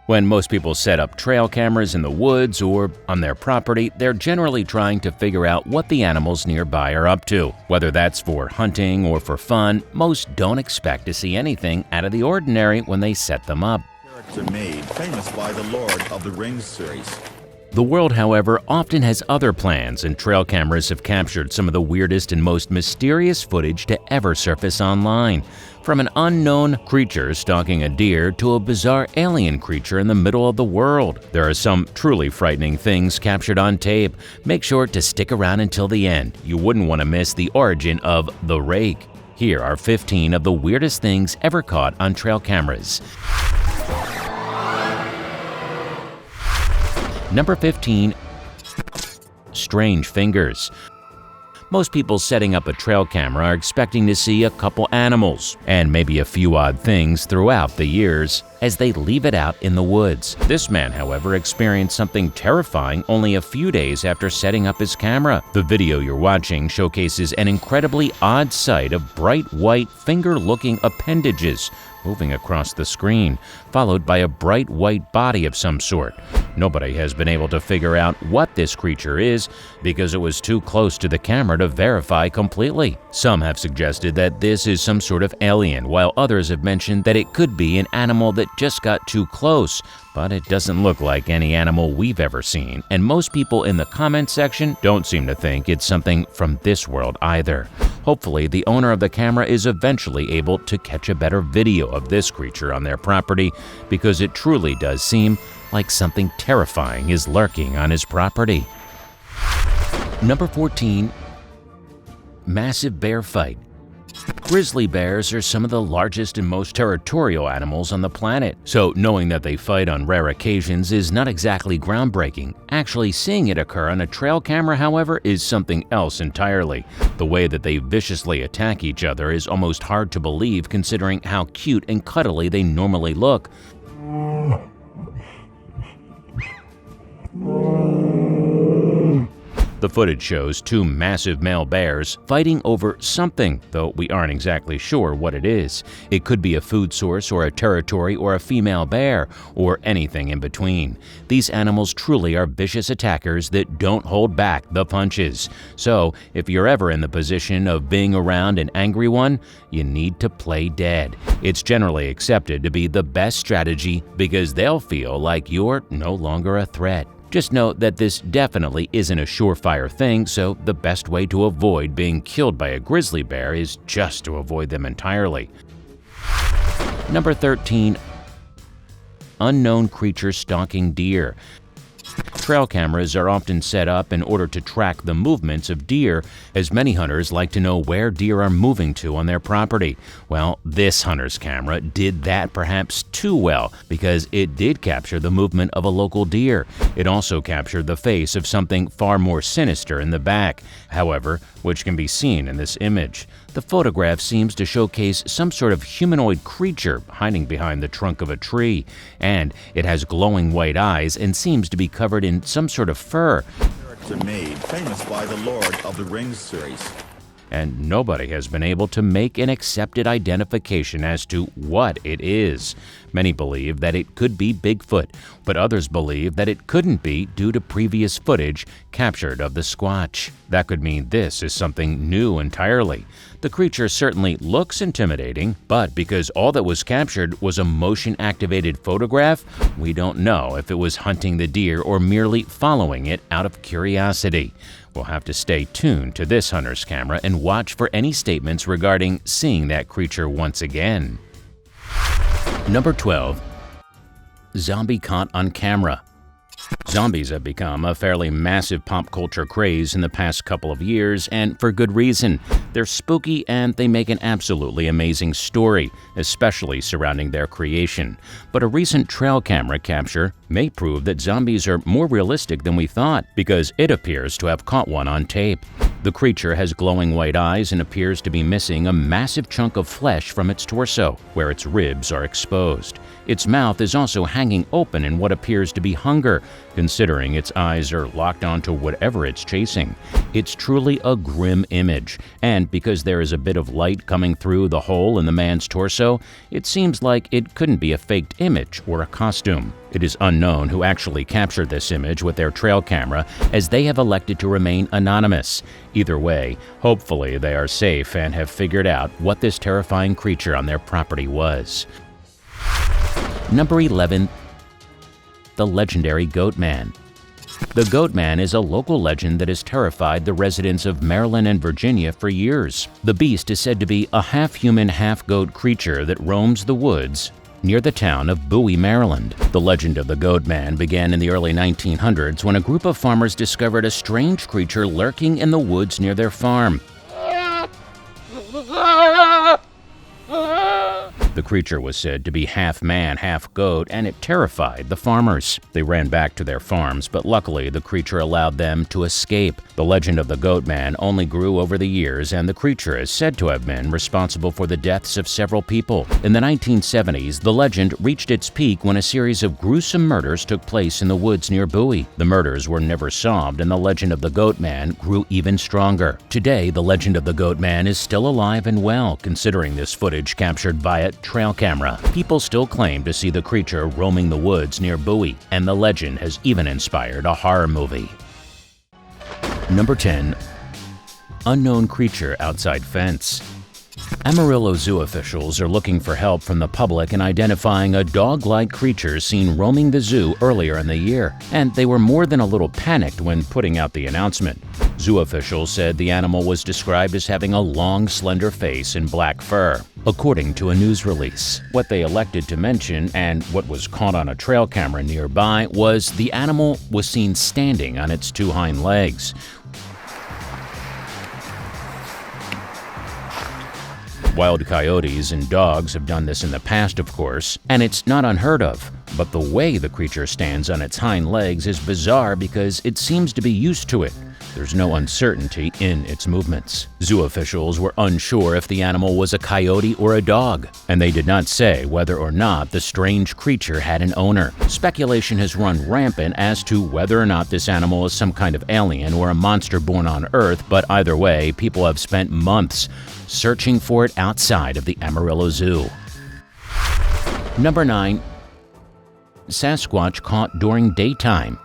When most people set up trail cameras in the woods or on their property, they're generally trying to figure out what the animals nearby are up to. Whether that's for hunting or for fun, most don't expect to see anything out of the ordinary when they set them up. Character made famous by the Lord of the Rings series. The world, however, often has other plans, and trail cameras have captured some of the weirdest and most mysterious footage to ever surface online. From an unknown creature stalking a deer to a bizarre alien creature in the middle of the world, there are some truly frightening things captured on tape. Make sure to stick around until the end. You wouldn't want to miss the origin of the Rake. Here are 15 of the weirdest things ever caught on trail cameras. Number 15. Strange fingers. Most people setting up a trail camera are expecting to see a couple animals and maybe a few odd things throughout the years as they leave it out in the woods. This man, however, experienced something terrifying only a few days after setting up his camera. The video you're watching showcases an incredibly odd sight of bright white finger-looking appendages moving across the screen, followed by a bright white body of some sort. Nobody has been able to figure out what this creature is because it was too close to the camera to verify completely. Some have suggested that this is some sort of alien, while others have mentioned that it could be an animal that just got too close, but it doesn't look like any animal we've ever seen, and most people in the comment section don't seem to think it's something from this world either. Hopefully, the owner of the camera is eventually able to catch a better video of this creature on their property, because it truly does seem like something terrifying is lurking on his property. Number 14. Massive bear fight. Grizzly bears are some of the largest and most territorial animals on the planet, so knowing that they fight on rare occasions is not exactly groundbreaking. Actually seeing it occur on a trail camera, however, is something else entirely. The way that they viciously attack each other is almost hard to believe considering how cute and cuddly they normally look. The footage shows two massive male bears fighting over something, though we aren't exactly sure what it is. It could be a food source or a territory or a female bear, or anything in between. These animals truly are vicious attackers that don't hold back the punches. So, if you're ever in the position of being around an angry one, you need to play dead. It's generally accepted to be the best strategy because they'll feel like you're no longer a threat. Just note that this definitely isn't a surefire thing, so the best way to avoid being killed by a grizzly bear is just to avoid them entirely. Number 13. Unknown creature stalking deer. Trail cameras are often set up in order to track the movements of deer, as many hunters like to know where deer are moving to on their property. Well, this hunter's camera did that perhaps too well, because it did capture the movement of a local deer. It also captured the face of something far more sinister in the back, however, which can be seen in this image. The photograph seems to showcase some sort of humanoid creature hiding behind the trunk of a tree, and it has glowing white eyes and seems to be covered in some sort of fur. Character made famous by the Lord of the Rings series. And nobody has been able to make an accepted identification as to what it is. Many believe that it could be Bigfoot, but others believe that it couldn't be due to previous footage captured of the Squatch. That could mean this is something new entirely. The creature certainly looks intimidating, but because all that was captured was a motion-activated photograph, we don't know if it was hunting the deer or merely following it out of curiosity. We'll have to stay tuned to this hunter's camera and watch for any statements regarding seeing that creature once again. Number 12. Zombie caught on camera. Zombies have become a fairly massive pop culture craze in the past couple of years, and for good reason. They're spooky and they make an absolutely amazing story, especially surrounding their creation. But a recent trail camera capture may prove that zombies are more realistic than we thought, because it appears to have caught one on tape. The creature has glowing white eyes and appears to be missing a massive chunk of flesh from its torso, where its ribs are exposed. Its mouth is also hanging open in what appears to be hunger, considering its eyes are locked onto whatever it's chasing. It's truly a grim image, and because there is a bit of light coming through the hole in the man's torso, it seems like it couldn't be a faked image or a costume. It is unknown who actually captured this image with their trail camera, as they have elected to remain anonymous. Either way, hopefully they are safe and have figured out what this terrifying creature on their property was. Number 11. The legendary Goat Man. The Goat Man is a local legend that has terrified the residents of Maryland and Virginia for years. The beast is said to be a half-human, half-goat creature that roams the woods near the town of Bowie, Maryland. The legend of the Goat Man began in the early 1900s when a group of farmers discovered a strange creature lurking in the woods near their farm. The creature was said to be half man, half goat, and it terrified the farmers. They ran back to their farms, but luckily the creature allowed them to escape. The legend of the Goat Man only grew over the years, and the creature is said to have been responsible for the deaths of several people. In the 1970s, the legend reached its peak when a series of gruesome murders took place in the woods near Bowie. The murders were never solved, and the legend of the Goat Man grew even stronger. Today, the legend of the Goat Man is still alive and well, considering this footage captured via trail camera. People still claim to see the creature roaming the woods near Bowie, and the legend has even inspired a horror movie. Number 10. Unknown creature outside fence. Amarillo Zoo officials are looking for help from the public in identifying a dog-like creature seen roaming the zoo earlier in the year, and they were more than a little panicked when putting out the announcement. Zoo officials said the animal was described as having a long, slender face and black fur, according to a news release. What they elected to mention, and what was caught on a trail camera nearby, was the animal was seen standing on its two hind legs. Wild coyotes and dogs have done this in the past, of course, and it's not unheard of. But the way the creature stands on its hind legs is bizarre because it seems to be used to it. There's no uncertainty in its movements. Zoo officials were unsure if the animal was a coyote or a dog, and they did not say whether or not the strange creature had an owner. Speculation has run rampant as to whether or not this animal is some kind of alien or a monster born on Earth, but either way, people have spent months searching for it outside of the Amarillo Zoo. Number 9. Sasquatch caught during daytime.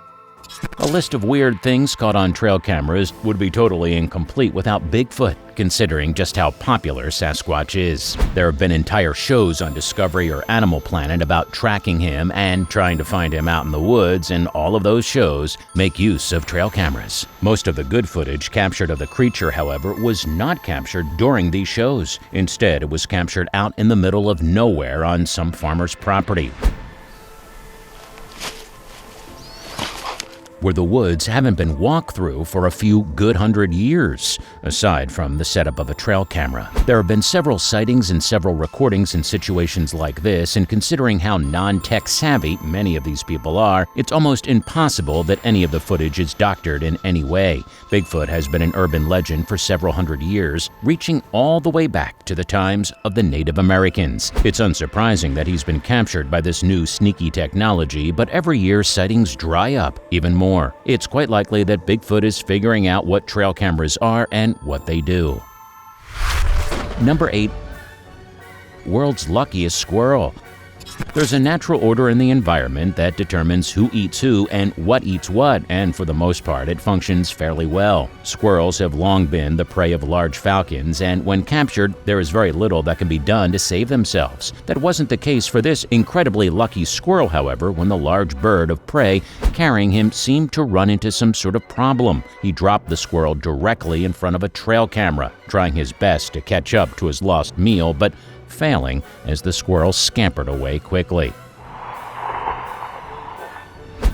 A list of weird things caught on trail cameras would be totally incomplete without Bigfoot, considering just how popular Sasquatch is. There have been entire shows on Discovery or Animal Planet about tracking him and trying to find him out in the woods, and all of those shows make use of trail cameras. Most of the good footage captured of the creature, however, was not captured during these shows. Instead, it was captured out in the middle of nowhere on some farmer's property, where the woods haven't been walked through for a few good 100 years, aside from the setup of a trail camera. There have been several sightings and several recordings in situations like this, and considering how non-tech savvy many of these people are, it's almost impossible that any of the footage is doctored in any way. Bigfoot has been an urban legend for several hundred years, reaching all the way back to the times of the Native Americans. It's unsurprising that he's been captured by this new sneaky technology, but every year sightings dry up even more. It's quite likely that Bigfoot is figuring out what trail cameras are and what they do. Number 8. World's luckiest squirrel. There's a natural order in the environment that determines who eats who and what eats what, and for the most part, it functions fairly well. Squirrels have long been the prey of large falcons, and when captured, there is very little that can be done to save themselves. That wasn't the case for this incredibly lucky squirrel, however, when the large bird of prey carrying him seemed to run into some sort of problem. He dropped the squirrel directly in front of a trail camera, trying his best to catch up to his lost meal, but failing as the squirrel scampered away quickly.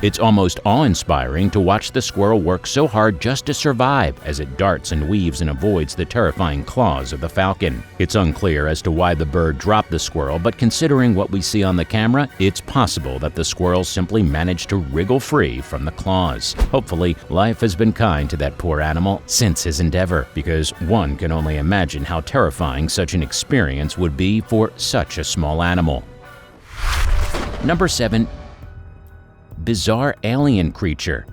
It's almost awe-inspiring to watch the squirrel work so hard just to survive as it darts and weaves and avoids the terrifying claws of the falcon. It's unclear as to why the bird dropped the squirrel, but considering what we see on the camera, it's possible that the squirrel simply managed to wriggle free from the claws. Hopefully, life has been kind to that poor animal since his endeavor, because one can only imagine how terrifying such an experience would be for such a small animal. Number 7. Bizarre alien creature.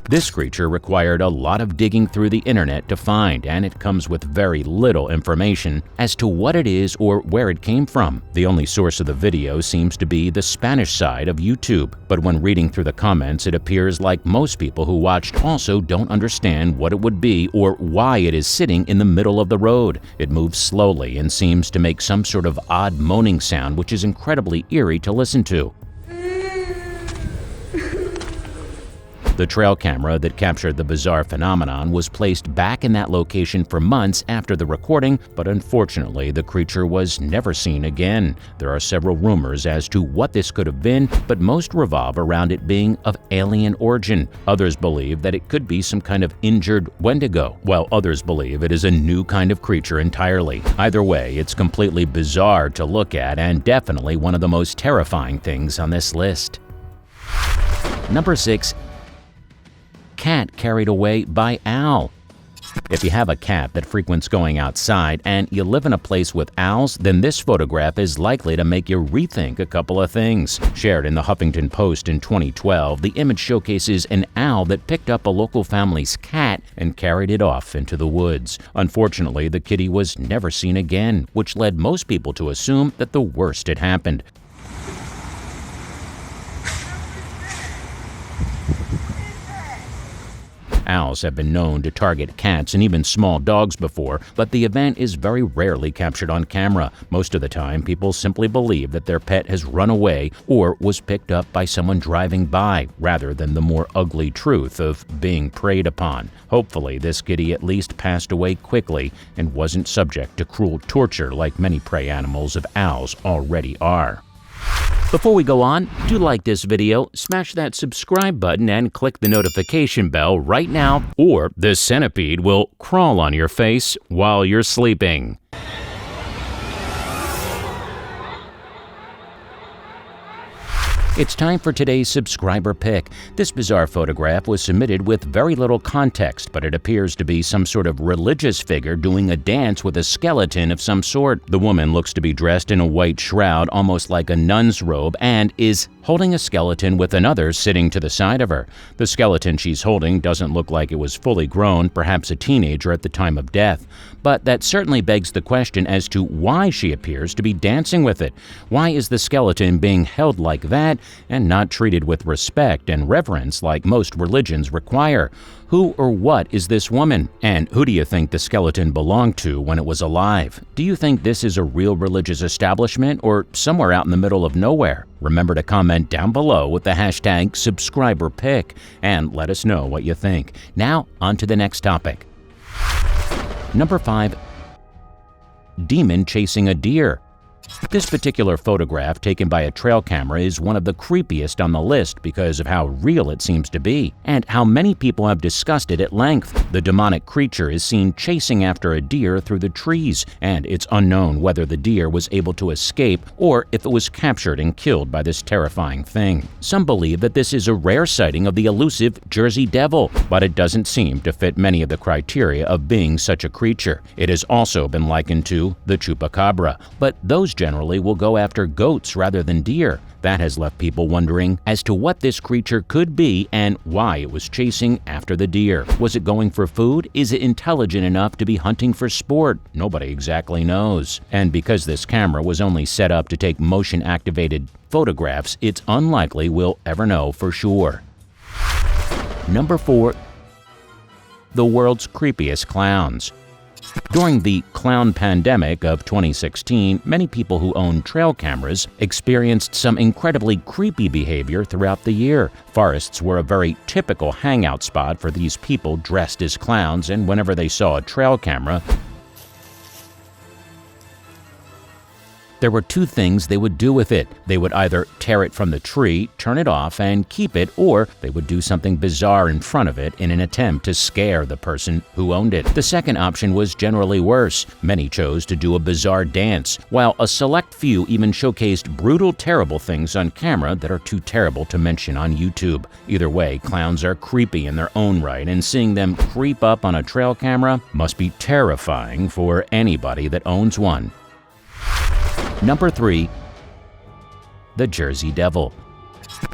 This creature required a lot of digging through the internet to find, and it comes with very little information as to what it is or where it came from. The only source of the video seems to be the Spanish side of YouTube, but when reading through the comments, it appears like most people who watched also don't understand what it would be or why it is sitting in the middle of the road. It moves slowly and seems to make some sort of odd moaning sound, which is incredibly eerie to listen to. The trail camera that captured the bizarre phenomenon was placed back in that location for months after the recording, but unfortunately the creature was never seen again. There are several rumors as to what this could have been, but most revolve around it being of alien origin. Others believe that it could be some kind of injured Wendigo, while others believe it is a new kind of creature entirely. Either way, it's completely bizarre to look at and definitely one of the most terrifying things on this list. Number 6. Cat carried away by owl. If you have a cat that frequents going outside and you live in a place with owls, then this photograph is likely to make you rethink a couple of things. Shared in the Huffington Post in 2012, the image showcases an owl that picked up a local family's cat and carried it off into the woods. Unfortunately, the kitty was never seen again, which led most people to assume that the worst had happened. Owls have been known to target cats and even small dogs before, but the event is very rarely captured on camera. Most of the time, people simply believe that their pet has run away or was picked up by someone driving by, rather than the more ugly truth of being preyed upon. Hopefully, this kitty at least passed away quickly and wasn't subject to cruel torture like many prey animals of owls already are. Before we go on, do like this video, smash that subscribe button, and click the notification bell right now, or this centipede will crawl on your face while you're sleeping. It's time for today's subscriber pick. This bizarre photograph was submitted with very little context, but it appears to be some sort of religious figure doing a dance with a skeleton of some sort. The woman looks to be dressed in a white shroud, almost like a nun's robe, and is holding a skeleton with another sitting to the side of her. The skeleton she's holding doesn't look like it was fully grown, perhaps a teenager at the time of death. But that certainly begs the question as to why she appears to be dancing with it. Why is the skeleton being held like that and not treated with respect and reverence like most religions require? Who or what is this woman? And who do you think the skeleton belonged to when it was alive? Do you think this is a real religious establishment or somewhere out in the middle of nowhere? Remember to comment down below with the hashtag #subscriberpick and let us know what you think. Now, on to the next topic. Number 5. Demon chasing a deer. This particular photograph taken by a trail camera is one of the creepiest on the list because of how real it seems to be and how many people have discussed it at length. The demonic creature is seen chasing after a deer through the trees, and it's unknown whether the deer was able to escape or if it was captured and killed by this terrifying thing. Some believe that this is a rare sighting of the elusive Jersey Devil, but it doesn't seem to fit many of the criteria of being such a creature. It has also been likened to the chupacabra, but those generally will go after goats rather than deer. That has left people wondering as to what this creature could be and why it was chasing after the deer. Was it going for food? Is it intelligent enough to be hunting for sport? Nobody exactly knows. And because this camera was only set up to take motion-activated photographs, it's unlikely we'll ever know for sure. Number 4. The world's creepiest clowns. During the clown pandemic of 2016, many people who own trail cameras experienced some incredibly creepy behavior throughout the year. Forests were a very typical hangout spot for these people dressed as clowns, and whenever they saw a trail camera, there were two things they would do with it. They would either tear it from the tree, turn it off, and keep it, or they would do something bizarre in front of it in an attempt to scare the person who owned it. The second option was generally worse. Many chose to do a bizarre dance, while a select few even showcased brutal, terrible things on camera that are too terrible to mention on YouTube. Either way, clowns are creepy in their own right, and seeing them creep up on a trail camera must be terrifying for anybody that owns one. Number 3. the Jersey Devil.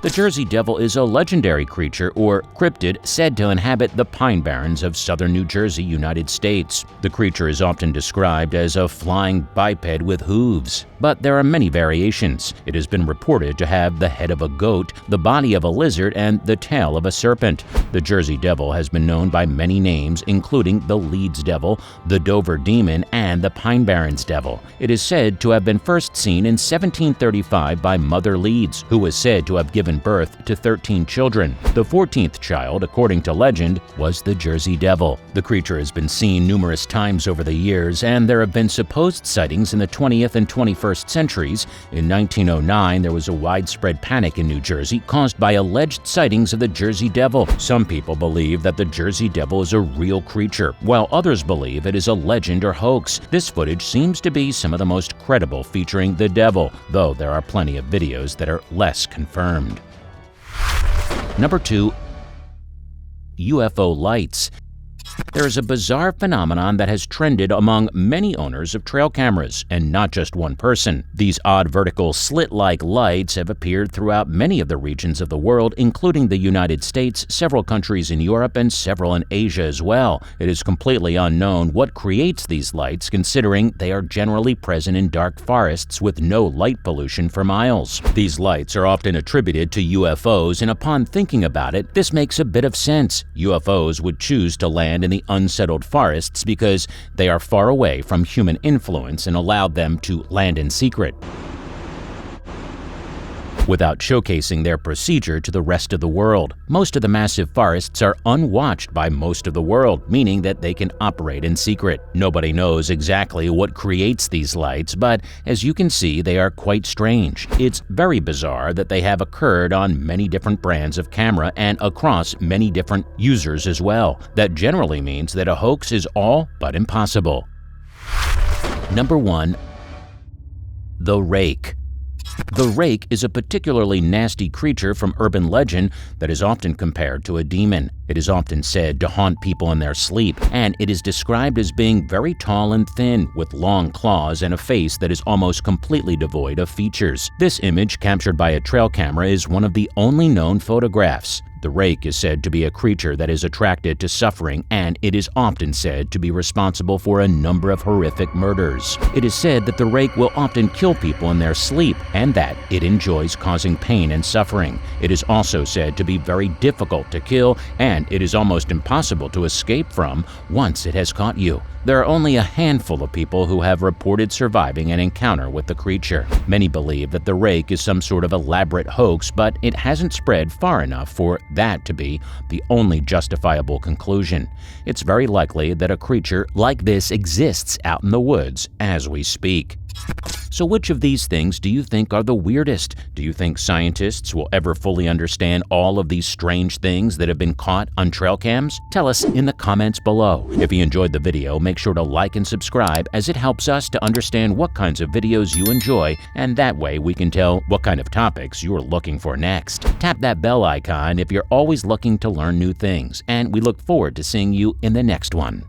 The Jersey Devil is a legendary creature or cryptid said to inhabit the Pine Barrens of southern New Jersey, United States. The creature is often described as a flying biped with hooves, but there are many variations. It has been reported to have the head of a goat, the body of a lizard, and the tail of a serpent. The Jersey Devil has been known by many names, including the Leeds Devil, the Dover Demon, and the Pine Barrens Devil. It is said to have been first seen in 1735 by Mother Leeds, who was said to have given birth to 13 children. The 14th child, according to legend, was the Jersey Devil. The creature has been seen numerous times over the years, and there have been supposed sightings in the 20th and 21st centuries. In 1909, there was a widespread panic in New Jersey caused by alleged sightings of the Jersey Devil. Some people believe that the Jersey Devil is a real creature, while others believe it is a legend or hoax. This footage seems to be some of the most credible featuring the devil, though there are plenty of videos that are less confirmed. Number 2. UFO Lights. There is a bizarre phenomenon that has trended among many owners of trail cameras, and not just one person. These odd vertical slit-like lights have appeared throughout many of the regions of the world, including the United States, several countries in Europe, and several in Asia as well. It is completely unknown what creates these lights, considering they are generally present in dark forests with no light pollution for miles. These lights are often attributed to UFOs, and upon thinking about it, this makes a bit of sense. UFOs would choose to land in the unsettled forests because they are far away from human influence and allowed them to land in secret, without showcasing their procedure to the rest of the world. Most of the massive forests are unwatched by most of the world, meaning that they can operate in secret. Nobody knows exactly what creates these lights, but as you can see, they are quite strange. It's very bizarre that they have occurred on many different brands of camera and across many different users as well. That generally means that a hoax is all but impossible. Number 1. The Rake. The Rake is a particularly nasty creature from urban legend that is often compared to a demon. It is often said to haunt people in their sleep, and it is described as being very tall and thin, with long claws and a face that is almost completely devoid of features. This image, captured by a trail camera, is one of the only known photographs. The Rake is said to be a creature that is attracted to suffering, and it is often said to be responsible for a number of horrific murders. It is said that the Rake will often kill people in their sleep, and that it enjoys causing pain and suffering. It is also said to be very difficult to kill, and it is almost impossible to escape from once it has caught you. There are only a handful of people who have reported surviving an encounter with the creature. Many believe that the Rake is some sort of elaborate hoax, but it hasn't spread far enough for that to be the only justifiable conclusion. It's very likely that a creature like this exists out in the woods as we speak. So which of these things do you think are the weirdest? Do you think scientists will ever fully understand all of these strange things that have been caught on trail cams? Tell us in the comments below. If you enjoyed the video, make sure to like and subscribe, as it helps us to understand what kinds of videos you enjoy, and that way we can tell what kind of topics you're looking for next. Tap that bell icon if you're always looking to learn new things, and we look forward to seeing you in the next one.